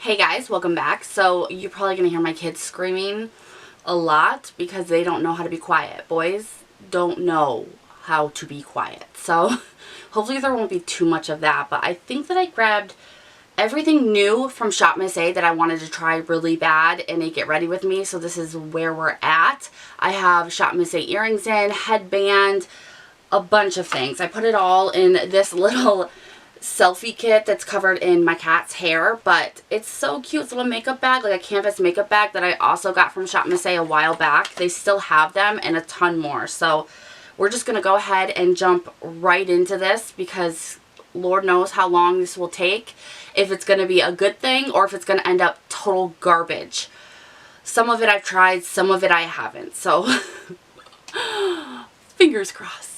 Hey guys, welcome back. So you're probably going to hear my kids screaming a lot because they don't know how to be quiet. Boys don't know how to be quiet. So hopefully there won't be too much of that. But I think that I grabbed everything new from ShopMissA that I wanted to try really bad and make it ready with me. So this is where we're at. I have ShopMissA earrings in, headband, a bunch of things. I put it all in this little selfie kit that's covered in my cat's hair, but it's so cute. It's a little makeup bag, like a canvas makeup bag that I also got from ShopMissA a while back. They still have them and a ton more. So we're just going to go ahead and jump right into this because Lord knows how long this will take, if it's going to be a good thing or if it's going to end up total garbage. Some of it I've tried, some of it I haven't. So fingers crossed.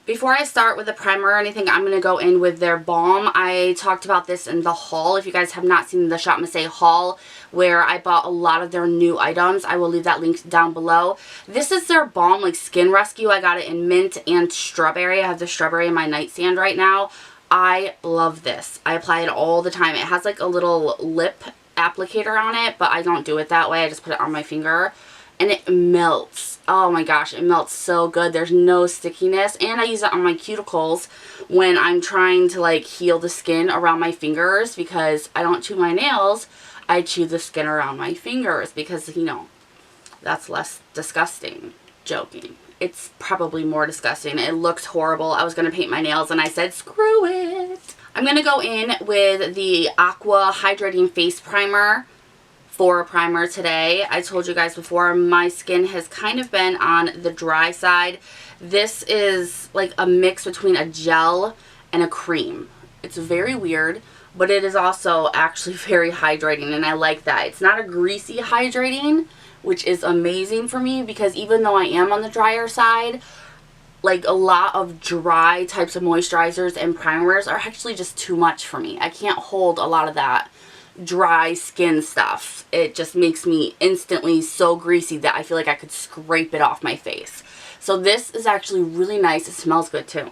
Before I start with the primer or anything, I'm going to go in with their balm. I talked about this in the haul. If you guys have not seen the ShopMissA haul where I bought a lot of their new items, I will leave that link down below. This is their balm, like Skin Rescue. I got it in mint and strawberry. I have the strawberry in my nightstand right now. I love this. I apply it all the time. It has like a little lip applicator on it, but I don't do it that way. I just put it on my finger. And it melts. Oh my gosh, it melts so good. There's no stickiness. And I use it on my cuticles when I'm trying to like heal the skin around my fingers because I don't chew my nails. I chew the skin around my fingers because, you know, that's less disgusting. Joking. It's probably more disgusting. It looks horrible. I was going to paint my nails and I said, screw it. I'm going to go in with the Aqua Hydrating Face Primer. For a primer today. I told you guys before, my skin has kind of been on the dry side. This is like a mix between a gel and a cream. It's very weird, but it is also actually very hydrating, and I like that. It's not a greasy hydrating, which is amazing for me because even though I am on the drier side, like a lot of dry types of moisturizers and primers are actually just too much for me. I can't hold a lot of that dry skin stuff. It just makes me instantly so greasy that I feel like I could scrape it off my face. So this is actually really nice. It smells good too.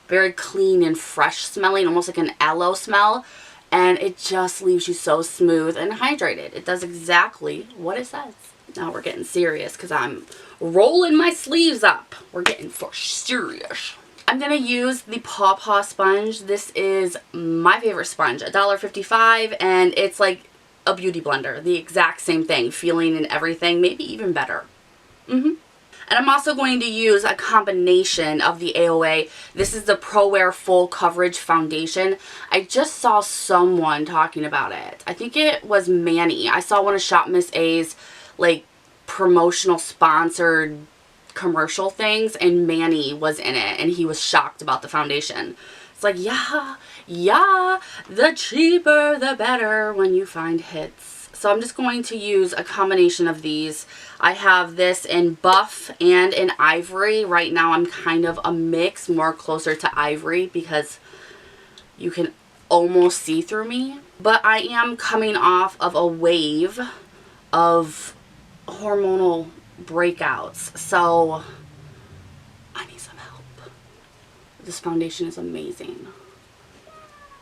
Very clean and fresh smelling, almost like an aloe smell. And it just leaves you so smooth and hydrated. It does exactly what it says. Now we're getting serious because I'm rolling my sleeves up. We're getting for serious. I'm going to use the Paw Paw sponge. This is my favorite sponge, $1.55, and it's like a beauty blender. The exact same thing, feeling and everything, maybe even better. And I'm also going to use a combination of the Aoa. This is the Pro Wear Full Coverage Foundation. I just saw someone talking about it. I think it was Manny. I saw one of ShopMissA's like promotional sponsored commercial things and Manny was in it and he was shocked about the foundation. It's like, yeah, the cheaper the better when you find hits. So I'm just going to use a combination of these. I have this in buff and in ivory. Right now I'm kind of a mix, more closer to ivory because you can almost see through me. But I am coming off of a wave of hormonal breakouts, so I need some help. This foundation is amazing.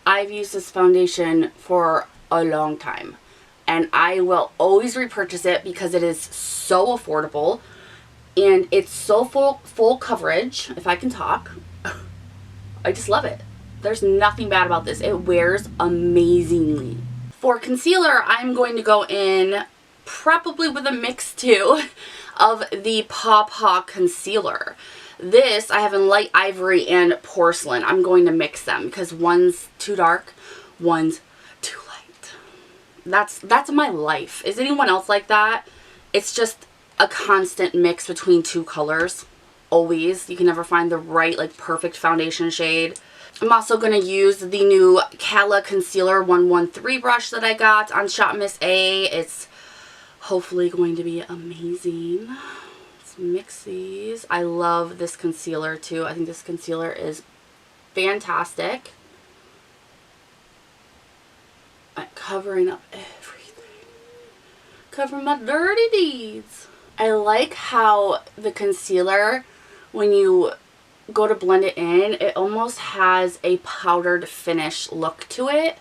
I've used this foundation for a long time and I will always repurchase it because it is so affordable and it's so full coverage, if I can talk. I just love it. There's nothing bad about this. It wears amazingly. For concealer, I'm going to go in probably with a mix too of the Paw Paw concealer. This I have in light ivory and porcelain. I'm going to mix them because one's too dark, one's too light. That's my life. Is anyone else like that? It's just a constant mix between two colors. Always. You can never find the right like perfect foundation shade. I'm also going to use the new Cala Concealer 113 brush that I got on ShopMissA. It's hopefully going to be amazing. Let's mix these. I love this concealer too. I think this concealer is fantastic at covering up everything. Covering my dirty deeds. I like how the concealer, when you go to blend it in, it almost has a powdered finish look to it.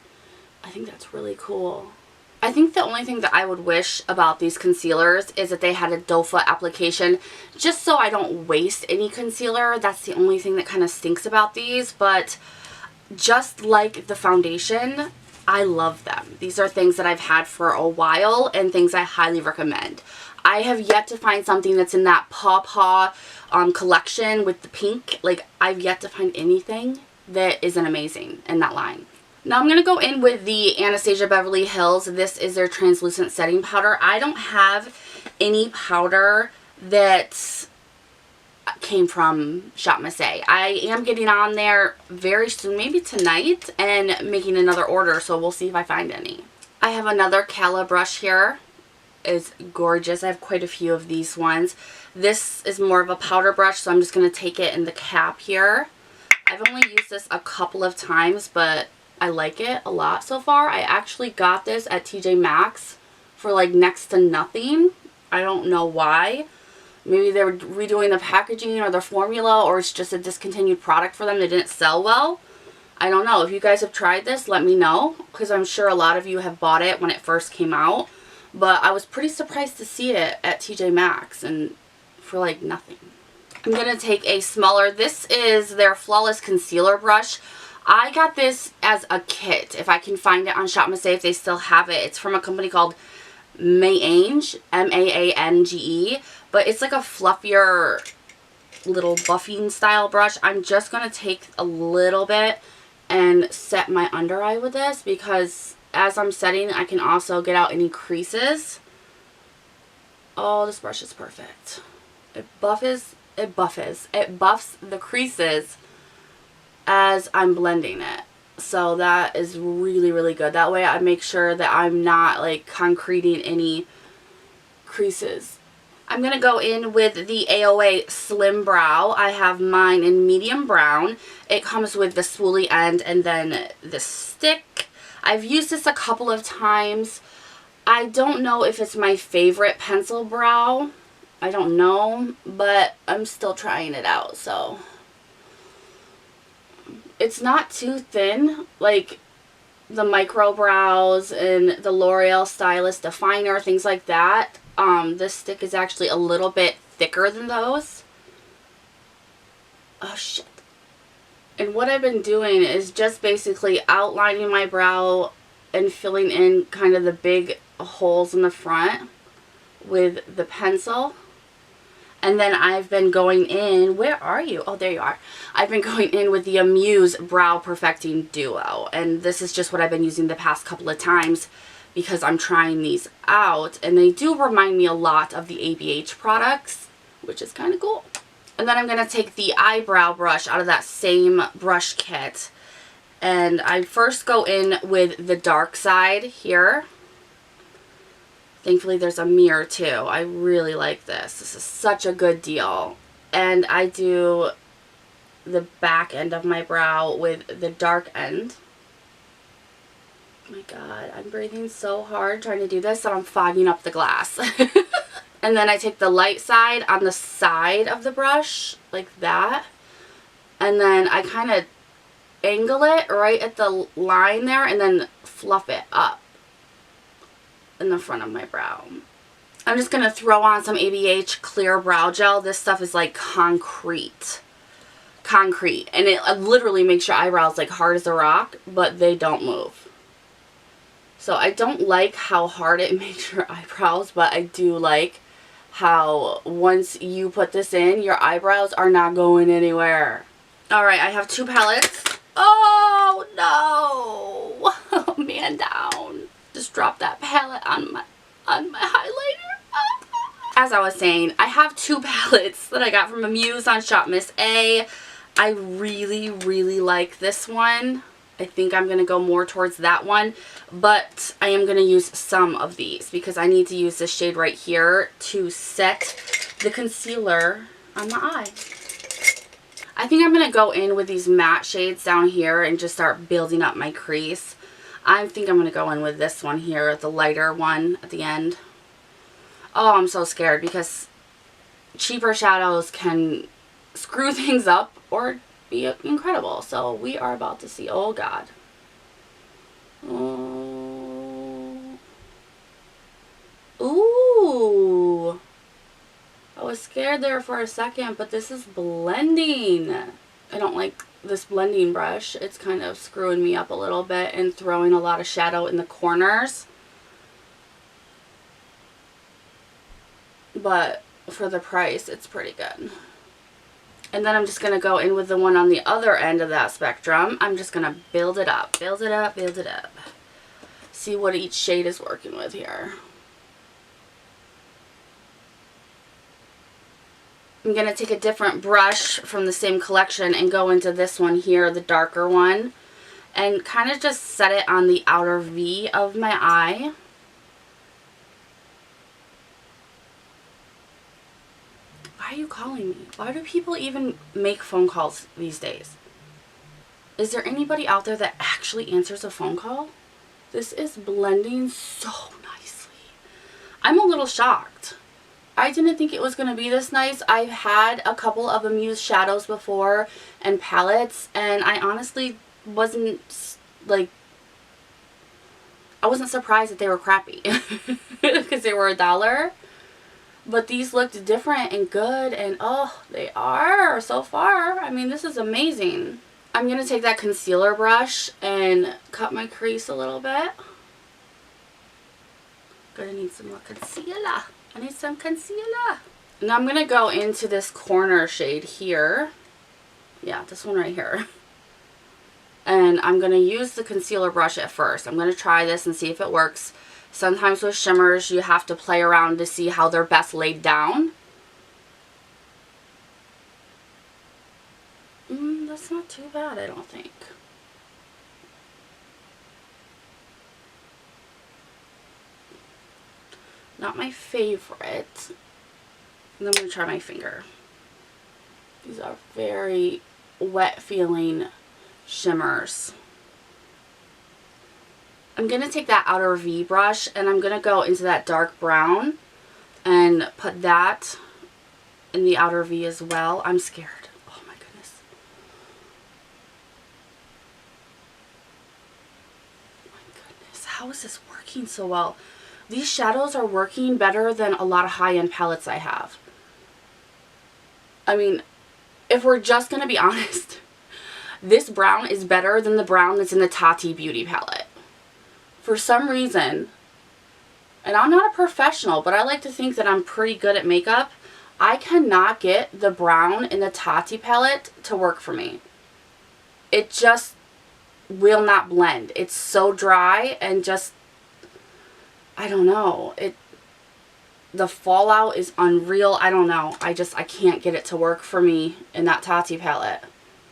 I think that's really cool. I think the only thing that I would wish about these concealers is that they had a doe foot application, just so I don't waste any concealer. That's the only thing that kind of stinks about these, but just like the foundation, I love them. These are things that I've had for a while and things I highly recommend. I have yet to find something that's in that Paw Paw collection with the pink. Like, I've yet to find anything that isn't amazing in that line. Now I'm going to go in with the Anastasia Beverly Hills. This is their translucent setting powder. I don't have any powder that came from ShopMissA. I am getting on there very soon, maybe tonight, and making another order, so we'll see if I find any. I have another Cala brush here. It's gorgeous. I have quite a few of these ones. This is more of a powder brush, so I'm just going to take it in the cap here. I've only used this a couple of times, but I like it a lot so far. I actually got this at TJ Maxx for like next to nothing. I don't know why. Maybe they were redoing the packaging or the formula, or it's just a discontinued product for them. They didn't sell well. I don't know. If you guys have tried this, let me know, because I'm sure a lot of you have bought it when it first came out. But I was pretty surprised to see it at TJ Maxx and for like nothing. I'm going to take a smaller, this is their Flawless Concealer Brush. I got this as a kit, if I can find it on ShopMissA, if they still have it. It's from a company called Maange, M-A-A-N-G-E, but it's like a fluffier little buffing style brush. I'm just going to take a little bit and set my under eye with this, because as I'm setting, I can also get out any creases. Oh, this brush is perfect. It buffs the creases as I'm blending it. So that is really, really good. That way I make sure that I'm not like concreting any creases. I'm going to go in with the Aoa Slim Brow. I have mine in medium brown. It comes with the spoolie end and then the stick. I've used this a couple of times. I don't know if it's my favorite pencil brow. I don't know, but I'm still trying it out, so. It's not too thin, like the micro brows and the L'Oreal Stylist Definer, things like that. This stick is actually a little bit thicker than those. Oh, shit. And what I've been doing is just basically outlining my brow and filling in kind of the big holes in the front with the pencil. And then I've been going in, where are you? Oh, there you are. I've been going in with the Amuse Brow Perfecting Duo. And this is just what I've been using the past couple of times because I'm trying these out. And they do remind me a lot of the ABH products, which is kind of cool. And then I'm going to take the eyebrow brush out of that same brush kit. And I first go in with the dark side here. Thankfully, there's a mirror, too. I really like this. This is such a good deal. And I do the back end of my brow with the dark end. Oh my God, I'm breathing so hard trying to do this that I'm fogging up the glass. And then I take the light side on the side of the brush, like that. And then I kind of angle it right at the line there and then fluff it up in the front of my brow. I'm just going to throw on some ABH clear brow gel. This stuff is like concrete. Concrete. And it literally makes your eyebrows like hard as a rock, but they don't move. So I don't like how hard it makes your eyebrows, but I do like how once you put this in, your eyebrows are not going anywhere. Alright, I have two palettes. Oh no! Oh man, down. Just drop that palette on my highlighter. As I was saying, I have two palettes that I got from Amuse on ShopMissA. I really, really like this one. I think I'm going to go more towards that one, but I am going to use some of these because I need to use this shade right here to set the concealer on my eye. I think I'm going to go in with these matte shades down here and just start building up my crease. I think I'm going to go in with this one here, the lighter one at the end. Oh, I'm so scared because cheaper shadows can screw things up or be incredible. So we are about to see. Oh God. Oh. was scared there for a second, but this is blending. I don't like this blending brush. It's kind of screwing me up a little bit and throwing a lot of shadow in the corners. But for the price, it's pretty good. And then I'm just going to go in with the one on the other end of that spectrum. I'm just going to build it up, build it up, build it up. See what each shade is working with here. I'm going to take a different brush from the same collection and go into this one here, the darker one, and kind of just set it on the outer V of my eye. Why are you calling me? Why do people even make phone calls these days? Is there anybody out there that actually answers a phone call? This is blending so nicely. I'm a little shocked. I didn't think it was going to be this nice. I've had a couple of Amuse shadows before and palettes, and I honestly wasn't, like, I wasn't surprised that they were crappy because they were $1. But these looked different and good, and oh, they are so far. I mean, this is amazing. I'm going to take that concealer brush and cut my crease a little bit. Gonna need some more concealer. I need some concealer. Now I'm going to go into this corner shade here. Yeah, this one right here. And I'm going to use the concealer brush at first. I'm going to try this and see if it works. Sometimes with shimmers, you have to play around to see how they're best laid down. That's not too bad, I don't think. Not my favorite. And then I'm going to try my finger. These are very wet feeling shimmers. I'm going to take that outer V brush and I'm going to go into that dark brown and put that in the outer V as well. I'm scared. Oh my goodness. Oh my goodness. How is this working so well? These shadows are working better than a lot of high-end palettes I have. I mean, if we're just going to be honest, this brown is better than the brown that's in the Tati Beauty palette. For some reason, and I'm not a professional, but I like to think that I'm pretty good at makeup, I cannot get the brown in the Tati palette to work for me. It just will not blend. It's so dry and just, I don't know. The fallout is unreal. I don't know. I can't get it to work for me in that Tati palette.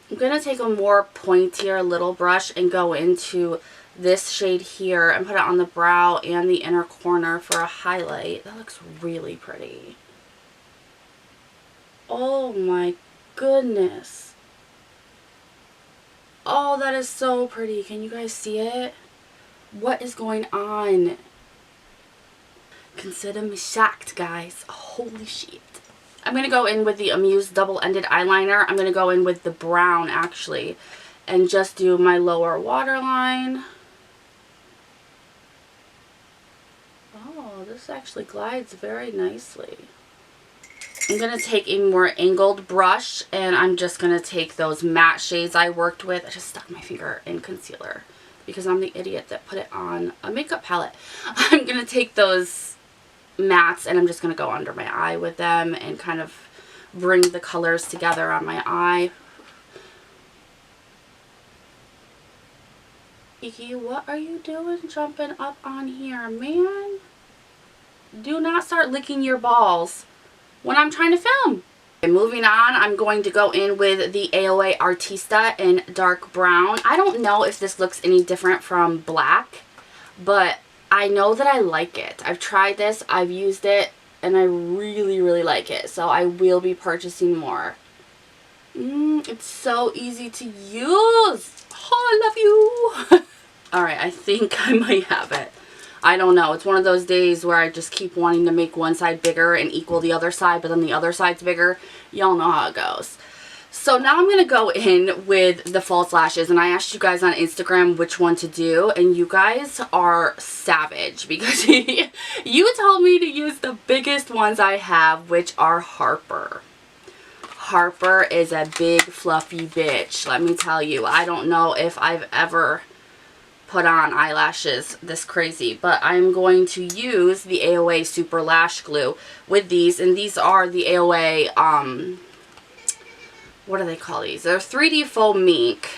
I'm going to take a more pointier little brush and go into this shade here and put it on the brow and the inner corner for a highlight. That looks really pretty. Oh my goodness. Oh, that is so pretty. Can you guys see it? What is going on? Consider me shocked, guys. Holy shit. I'm going to go in with the Amuse double-ended eyeliner. I'm going to go in with the brown, actually, and just do my lower waterline. Oh, this actually glides very nicely. I'm going to take a more angled brush, and I'm just going to take those matte shades I worked with. I just stuck my finger in concealer because I'm the idiot that put it on a makeup palette. I'm going to take those mattes and I'm just going to go under my eye with them and kind of bring the colors together on my eye. Niki, what are you doing jumping up on here, man? Do not start licking your balls when I'm trying to film. Okay, moving on, I'm going to go in with the Aoa Artista in dark brown. I don't know if this looks any different from black, but I know that I like it. I've tried this, I've used it, and I really, really like it. So I will be purchasing more. It's so easy to use. Oh, I love you. Alright, I think I might have it. I don't know. It's one of those days where I just keep wanting to make one side bigger and equal the other side, but then the other side's bigger. Y'all know how it goes. So now I'm going to go in with the false lashes, and I asked you guys on Instagram which one to do, and you guys are savage because you told me to use the biggest ones I have, which are Harper. Harper is a big fluffy bitch, let me tell you. I don't know if I've ever put on eyelashes this crazy, but I'm going to use the Aoa Super Lash Glue with these, and these are the Aoa, what do they call these? They're 3D Faux Mink,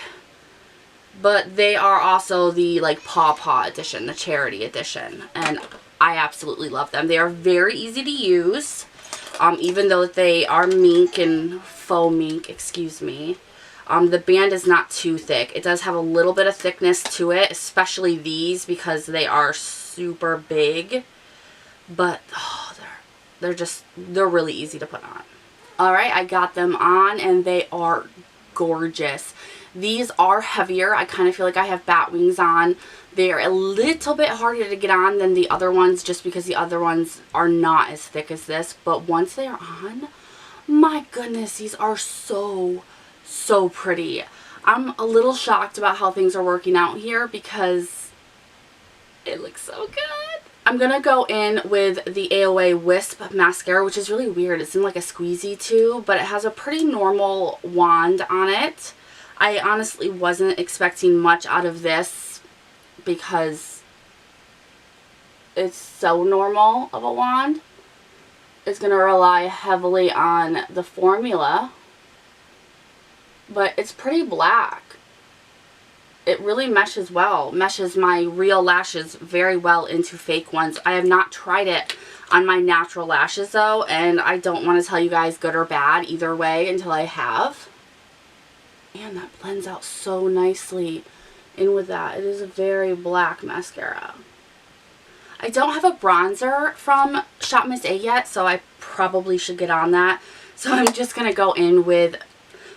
but they are also the like Paw Paw edition, the charity edition, and I absolutely love them. They are very easy to use, even though they are mink and faux mink, excuse me. The band is not too thick. It does have a little bit of thickness to it, especially these because they are super big, but oh, they're really easy to put on. Alright, I got them on and they are gorgeous. These are heavier. I kind of feel like I have bat wings on. They are a little bit harder to get on than the other ones just because the other ones are not as thick as this. But once they are on, my goodness, these are so pretty. I'm a little shocked about how things are working out here because it looks so good. I'm going to go in with the Aoa Wisp Mascara, which is really weird. It's in like a squeezy tube, but it has a pretty normal wand on it. I honestly wasn't expecting much out of this because it's so normal of a wand. It's going to rely heavily on the formula, but it's pretty black. It really meshes well, meshes my real lashes very well into fake ones. I have not tried it on my natural lashes though, and I don't want to tell you guys good or bad either way until I have. And that blends out so nicely in with that. It is a very black mascara. I don't have a bronzer from ShopMissA yet, so I probably should get on that. So I'm just going to go in with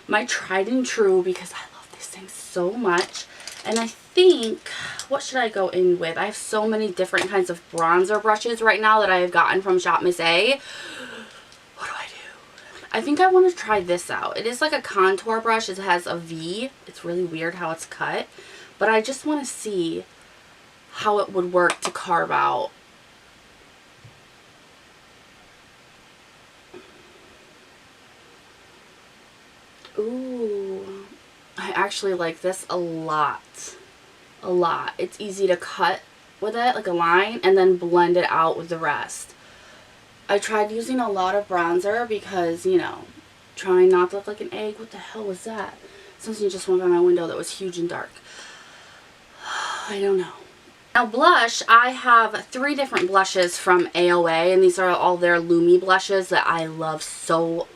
my tried and true because I love this thing so much. And I think, what should I go in with? I have so many different kinds of bronzer brushes right now that I have gotten from ShopMissA. What do I do? I think I want to try this out. It is like a contour brush. It has a V. It's really weird how it's cut. But I just want to see how it would work to carve out. Ooh. I actually like this a lot. A lot. It's easy to cut with it, like a line, and then blend it out with the rest. I tried using a lot of bronzer because, you know, trying not to look like an egg. What the hell was that? Something just went by my window that was huge and dark. I don't know. Now blush, I have 3 different blushes from Aoa, and these are all their Lumi blushes that I love so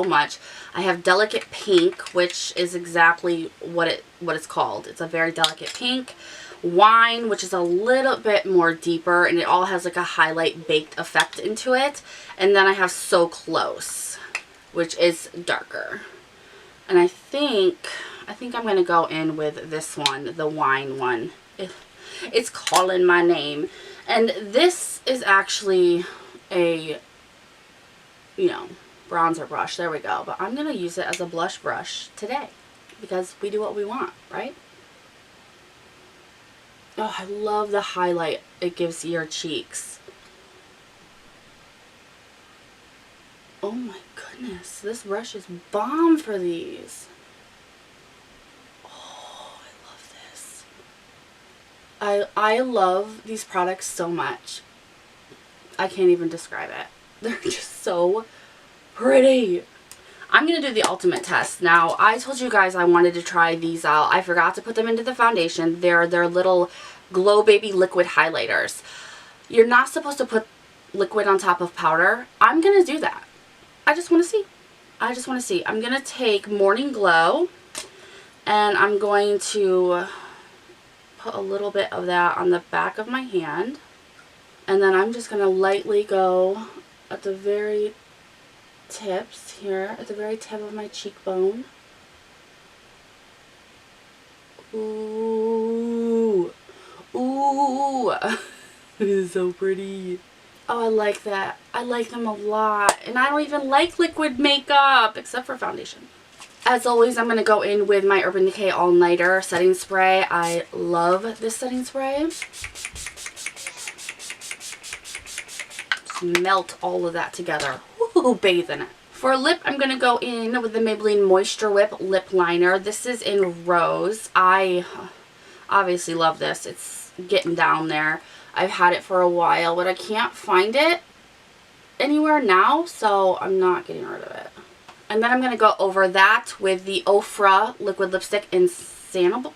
much. I have Delicate Pink, which is exactly what it's called. It's a very delicate pink. Wine, which is a little bit more deeper, and it all has like a highlight baked effect into it. And then I have So Close, which is darker. And I think I'm going to go in with this one, the wine one. It's calling my name. And this is actually a, you know, bronzer brush. There we go. But I'm going to use it as a blush brush today because we do what we want, right? Oh, I love the highlight it gives your cheeks. Oh my goodness. This brush is bomb for these. Oh, I love this. I love these products so much. I can't even describe it. They're just so pretty. I'm going to do the ultimate test. Now, I told you guys I wanted to try these out. I forgot to put them into the foundation. They're their little Glow Baby liquid highlighters. You're not supposed to put liquid on top of powder. I'm going to do that. I just want to see. I just want to see. I'm going to take Morning Glow and I'm going to put a little bit of that on the back of my hand. And then I'm just going to lightly go at the very tips here, at the very tip of my cheekbone. Ooh. Ooh. It is so pretty. Oh, I like that. I like them a lot. And I don't even like liquid makeup, except for foundation. As always, I'm going to go in with my Urban Decay All Nighter setting spray. I love this setting spray. Just melt all of that together. Woo, bathe in it. For lip, I'm going to go in with the Maybelline Moisture Whip Lip Liner. This is in Rose. I obviously love this. It's getting down there. I've had it for a while, but I can't find it anywhere now, so I'm not getting rid of it. And then I'm going to go over that with the Ofra Liquid Lipstick in Sanibel?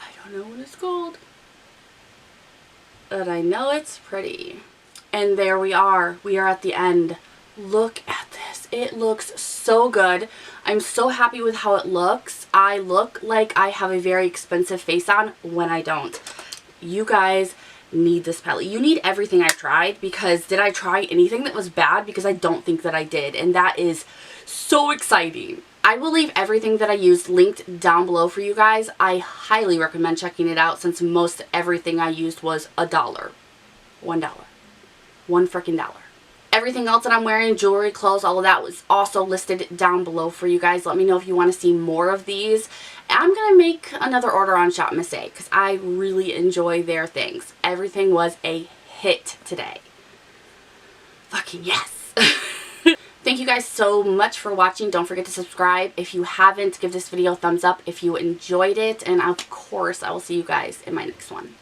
I don't know what it's called, but I know it's pretty. And there we are. We are at the end. Look at this. It looks so good. I'm so happy with how it looks. I look like I have a very expensive face on when I don't. You guys need this palette. You need everything I've tried, because did I try anything that was bad? Because I don't think that I did, and that is so exciting. I will leave everything that I used linked down below for you guys. I highly recommend checking it out, since most everything I used was $1. $1. $1 freaking dollar. Everything else that I'm wearing, jewelry, clothes, all of that was also listed down below for you guys. Let me know if you want to see more of these. I'm going to make another order on ShopMissA because I really enjoy their things. Everything was a hit today. Fucking yes. Thank you guys so much for watching. Don't forget to subscribe. If you haven't, give this video a thumbs up if you enjoyed it. And of course, I will see you guys in my next one.